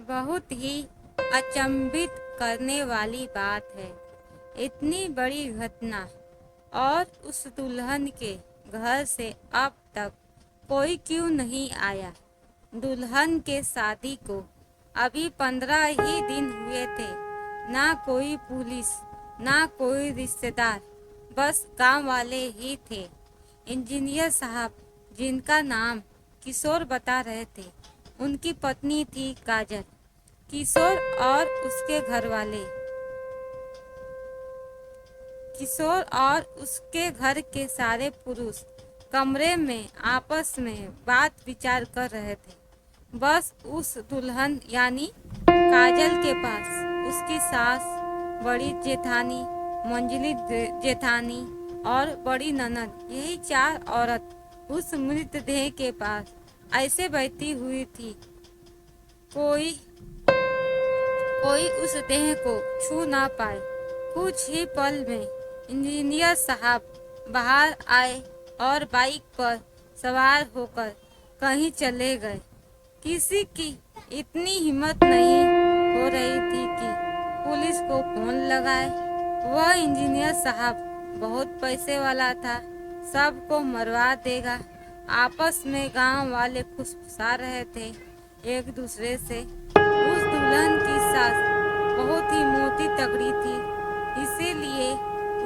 बहुत ही अचंभित करने वाली बात है। इतनी बड़ी घटना और उस दुल्हन के घर से अब तक कोई क्यों नहीं आया। दुल्हन के शादी को अभी 15 ही दिन हुए थे। ना कोई पुलिस, ना कोई रिश्तेदार, बस गांव वाले ही थे। इंजीनियर साहब, जिनका नाम किशोर बता रहे थे, उनकी पत्नी थी काजल। किशोर और उसके घरवाले, किशोर और उसके घर के सारे पुरुष कमरे में आपस में बात विचार कर रहे थे। बस उस दुल्हन यानी काजल के पास उसकी सास, बड़ी जेठानी, मंजली जेठानी और बड़ी ननद, यही 4 औरत उस मृतदेह के पास ऐसे बैठी हुई थी। कोई उस देह को छू ना पाए। कुछ ही पल में इंजीनियर साहब बाहर आए और बाइक पर सवार होकर कहीं चले गए। किसी की इतनी हिम्मत नहीं हो रही थी कि पुलिस को फोन लगाए। वह इंजीनियर साहब बहुत पैसे वाला था, सबको मरवा देगा। आपस में गांव वाले फुसफुसा रहे थे एक दूसरे से। उस दुल्हन की सास बहुत ही मोटी तगड़ी थी, इसीलिए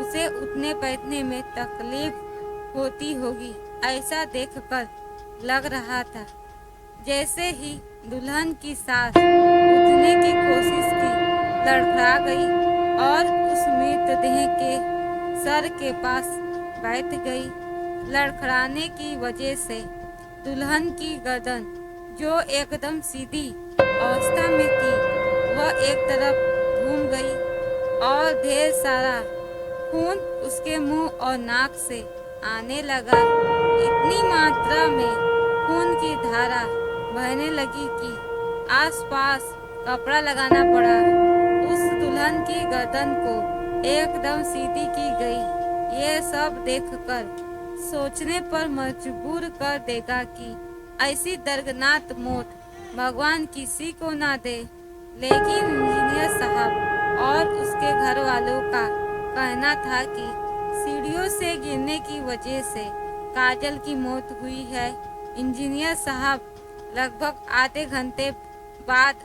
उसे उठने बैठने में तकलीफ होती होगी, ऐसा देखकर लग रहा था। जैसे ही दुल्हन की सास उठने की कोशिश की, लड़खड़ा गई और उस मृतदेह के सर के पास बैठ गई। लड़खड़ाने की वजह से दुल्हन की गर्दन, जो एकदम सीधी अवस्था में थी, वह एक तरफ घूम गई और ढेर सारा खून उसके मुंह और नाक से आने लगा। इतनी मात्रा में खून की धारा बहने लगी कि आसपास कपड़ा लगाना पड़ा। उस दुल्हन की गर्दन को एकदम सीधी की गई। ये सब देखकर सोचने पर मजबूर कर देगा कि ऐसी दर्दनाक मौत भगवान किसी को ना दे। लेकिन इंजीनियर साहब और उसके घर वालों का कहना था कि सीढ़ियों से गिरने की वजह से काजल की मौत हुई है। इंजीनियर साहब लगभग आधे घंटे बाद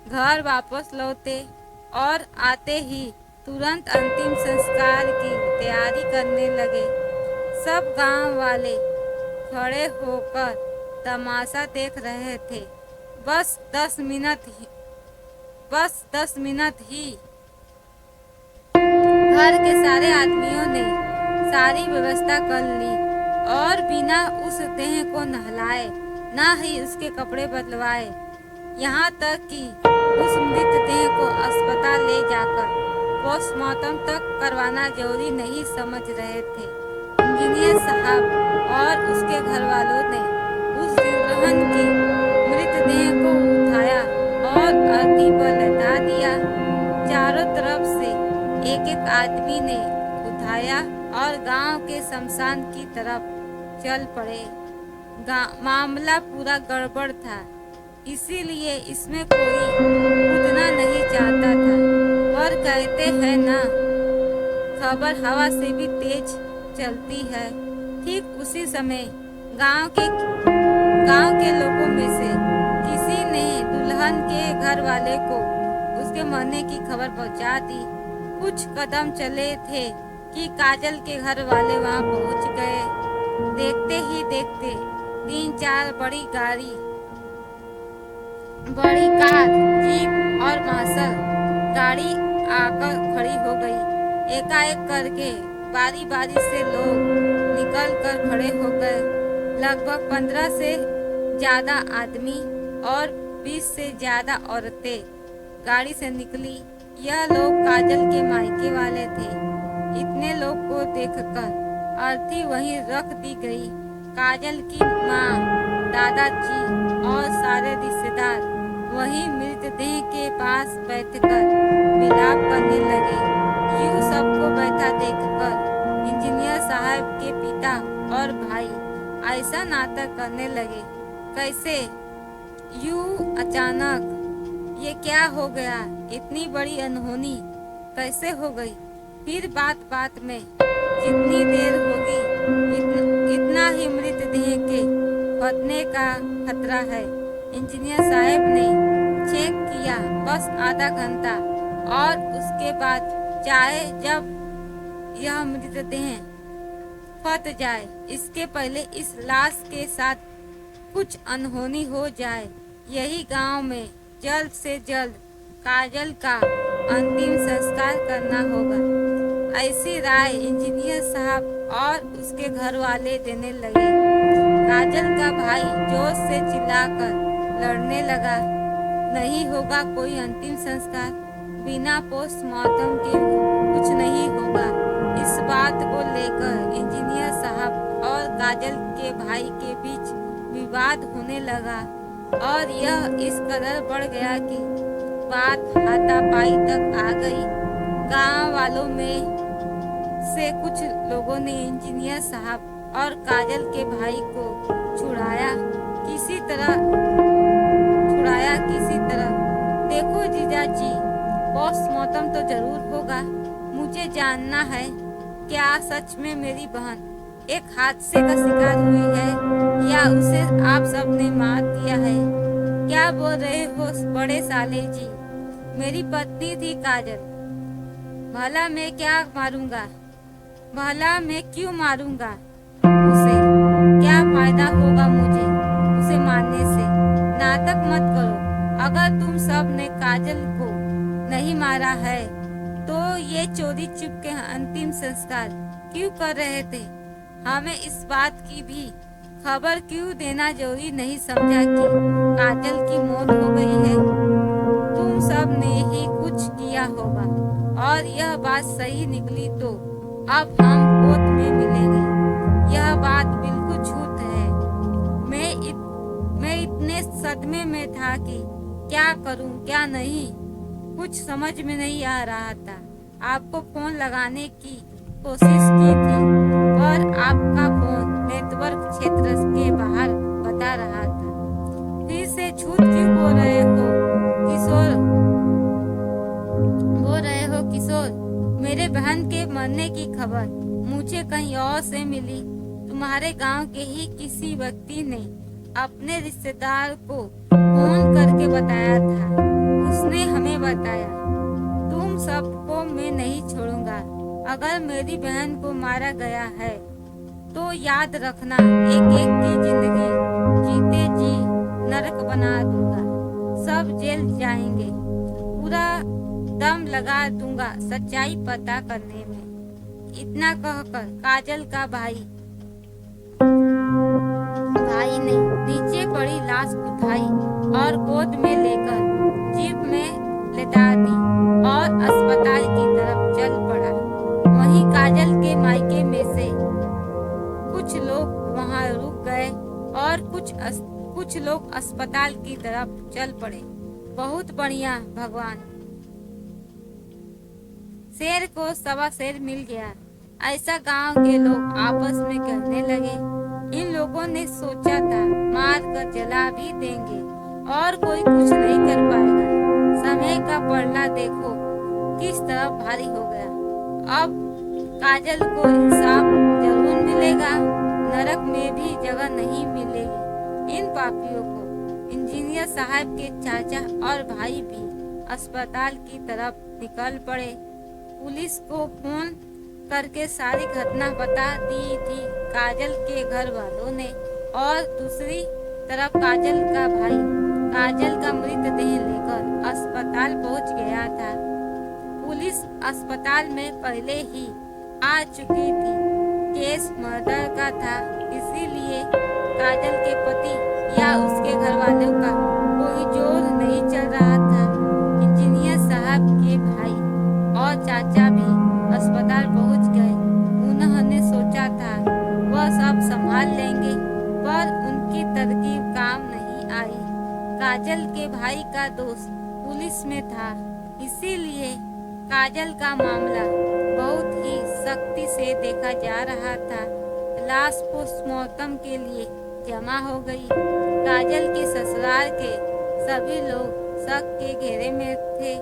घर वापस लौटे और आते ही तुरंत अंतिम संस्कार की तैयारी करने लगे। सब गांव वाले खड़े होकर तमाशा देख रहे थे। बस 10 मिनट ही घर के सारे आदमियों ने सारी व्यवस्था कर ली और बिना उस देह को नहलाए, ना ही उसके कपड़े बदलवाए, यहाँ तक कि उस मृतदेह को अस्पताल ले जाकर पोस्टमार्टम तक करवाना जरूरी नहीं समझ रहे थे। इंजीनियर साहब और उसके घर वालों ने उस दुल्हन की मृतदेह को उठाया और अर्थी पर लटा दिया। चारों तरफ से एक एक आदमी ने उठाया और गांव के शमशान की तरफ चल पड़े। मामला पूरा गड़बड़ था, इसीलिए इसमें कोई कूदना नहीं चाहता था। पर कहते हैं ना, खबर हवा से भी तेज चलती है। ठीक उसी समय गांव के लोगों में से किसी ने दुल्हन के घर वाले को उसके मरने की खबर पहुंचा दी। कुछ कदम चले थे कि काजल के घर वाले वहां पहुंच गए। देखते ही देखते 3-4 बड़ी कार, जीप और मार्शल गाड़ी आकर खड़ी हो गई। एकाएक करके बारी बारी से लोग निकल कर खड़े हो गए। लगभग 15 से ज्यादा आदमी और 20 से ज्यादा औरतें गाड़ी से निकली। यह लोग काजल के मायके वाले थे। इतने लोग को देखकर अर्थी वहीं रख दी गई। काजल की माँ, दादाजी और सारे रिश्तेदार वहीं मृतदेह के पास बैठकर विलाप करने लगे। यूं सबको बैठा देखकर इंजीनियर साहब के पिता और भाई ऐसा नाटक करने लगे, कैसे यूं अचानक ये क्या हो गया, इतनी बड़ी अनहोनी कैसे हो गई। फिर बात बात में जितनी देर होगी इतना ही मृतदेह के फटने का खतरा है। इंजीनियर साहब ने चेक किया, बस आधा घंटा और उसके बाद चाहे जब यह मृतदेह फट जाए, इसके पहले इस लाश के साथ कुछ अनहोनी हो जाए। यही गांव में जल्द से जल्द काजल का अंतिम संस्कार करना होगा। ऐसी राय इंजीनियर साहब और उसके घर वाले देने लगे। काजल का भाई जोश से चिल्लाकर लड़ने लगा, नहीं होगा कोई अंतिम संस्कार, बिना पोस्टमार्टम के कुछ नहीं होगा। इस बात को लेकर इंजीनियर साहब और काजल के भाई के बीच विवाद होने लगा और यह इस कदर बढ़ गया कि बात हाथापाई तक आ गई। गांव वालों में से कुछ लोगों ने इंजीनियर साहब और काजल के भाई को छुड़ाया किसी तरह। देखो जीजा जी, पोस्टमार्टम तो जरूर होगा। मुझे जानना है, क्या सच में मेरी बहन एक हादसे का शिकार हुई है या उसे आप सबने मार दिया है। क्या बोल रहे हो बड़े साले जी, मेरी पत्नी थी काजल। भला मैं क्या मारूंगा, भला मैं क्यों मारूंगा उसे, क्या फायदा होगा मुझे उसे मारने से। नाटक मत करो, अगर तुम सब ने काजल को नहीं मारा है तो ये चोरी चुपके अंतिम संस्कार क्यों कर रहे थे। हमें इस बात की भी खबर क्यों देना जरूरी नहीं समझा कि काजल की मौत हो गई है। तुम सब ने ही कुछ किया होगा और यह बात सही निकली तो अब हम कोर्ट में मिलेंगे। यह बात बिल्कुल झूठ है। मैं इतने सदमे में था कि क्या करूं क्या नहीं कुछ समझ में नहीं आ रहा था। आपको फोन लगाने की कोशिश की थी पर आपका फोन नेटवर्क क्षेत्र के बाहर बता रहा था। फिर से झूठ क्यों बोल रहे हो किशोर। मेरे बहन के मरने की खबर मुझे कहीं और से मिली। तुम्हारे गांव के ही किसी व्यक्ति ने अपने रिश्तेदार को फोन करके बताया था। उसने हमें बताया, तुम सबको मैं नहीं छोड़ूंगा। अगर मेरी बहन को मारा गया है तो याद रखना, एक एक की जिंदगी जीते जी नरक बना दूंगा। सब जेल जाएंगे, पूरा दम लगा दूंगा सच्चाई पता करने में। इतना कहकर काजल का भाई ने नीचे पड़ी लाश उठाई और गोद में लेकर जीप में लेटा दी और अस्पताल की तरफ चल पड़ा। वहीं काजल के मायके में से कुछ लोग वहां रुक गए और कुछ लोग अस्पताल की तरफ चल पड़े। बहुत बढ़िया भगवान, शेर को सवा शेर मिल गया, ऐसा गांव के लोग आपस में कहने लगे। इन लोगों ने सोचा था मार कर जला भी देंगे और कोई कुछ नहीं कर पाएगा। समय का पलड़ा देखो किस तरह भारी हो गया। अब काजल को इंसाफ जरूर मिलेगा, नरक में भी जगह नहीं मिलेगी इन पापियों को। इंजीनियर साहब के चाचा और भाई भी अस्पताल की तरफ निकल पड़े। पुलिस को फोन करके सारी घटना बता दी थी काजल के घर वालों ने। और दूसरी तरफ काजल का भाई काजल का मृतदेह लेकर अस्पताल पहुंच गया था। पुलिस अस्पताल में पहले ही आ चुकी थी। केस मर्डर का था, इसीलिए काजल के पति या उसके घर वालों का कोई जोर नहीं चल रहा था। इंजीनियर साहब के भाई और चाचा भी अस्पताल पहुंच गए। उन्होंने सोचा था वह सब संभाल लेंगे, पर उनकी तरकीब काम नहीं आई। काजल के भाई का दोस्त पुलिस में था, इसीलिए काजल का मामला बहुत ही सख्ती से देखा जा रहा था। लाश पोस्टमार्टम के लिए जमा हो गई। काजल के ससुराल के सभी लोग शक के घेरे में थे।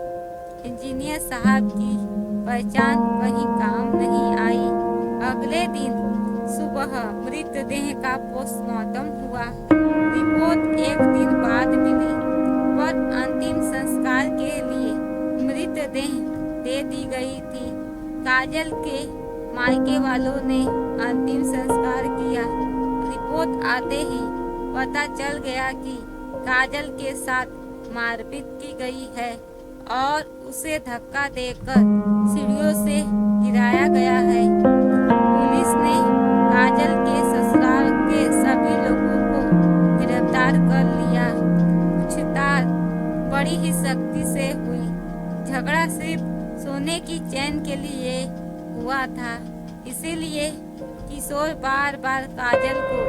इंजीनियर साहब की पहचान कहीं काम नहीं आई। अगले दिन सुबह मृतदेह का पोस्टमार्टम हुआ। रिपोर्ट एक दिन बाद मिली, पर अंतिम संस्कार के लिए मृतदेह दे दी गई थी। काजल के मायके वालों ने अंतिम संस्कार किया। रिपोर्ट आते ही पता चल गया कि काजल के साथ मारपीट की गई है और उसे धक्का देकर सीढ़ियों से गिराया गया है। पुलिस ने काजल के ससुराल के सभी लोगों को गिरफ्तार कर लिया। पूछताछ बड़ी ही सख्ती से हुई। झगड़ा सिर्फ सोने की चैन के लिए हुआ था, इसीलिए किशोर बार बार काजल को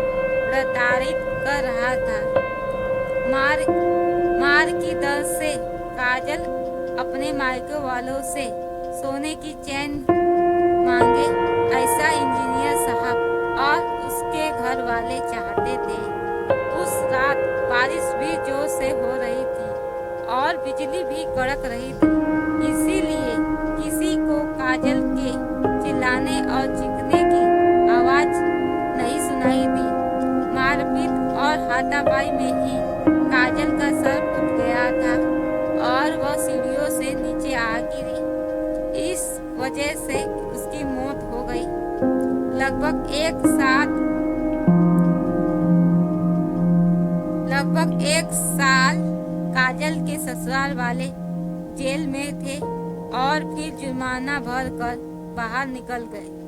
प्रताड़ित कर रहा था। मार की दर्द से काजल अपने मायके वालों से सोने की चैन मांगे, ऐसा इंजीनियर साहब और उसके घर वाले चाहते थे। उस रात बारिश भी जोर से हो रही थी और बिजली भी कड़क रही थी, इसीलिए किसी को काजल के चिल्लाने और चीखने की आवाज नहीं सुनाई दी। मारपीट और हाथापाई में ही काजल का सर फूट गया था और वह सीढ़ियों से नीचे आ गिरी। इस वजह से उसकी मौत हो गई। लगभग एक साल काजल के ससुराल वाले जेल में थे और फिर जुर्माना भर कर बाहर निकल गए।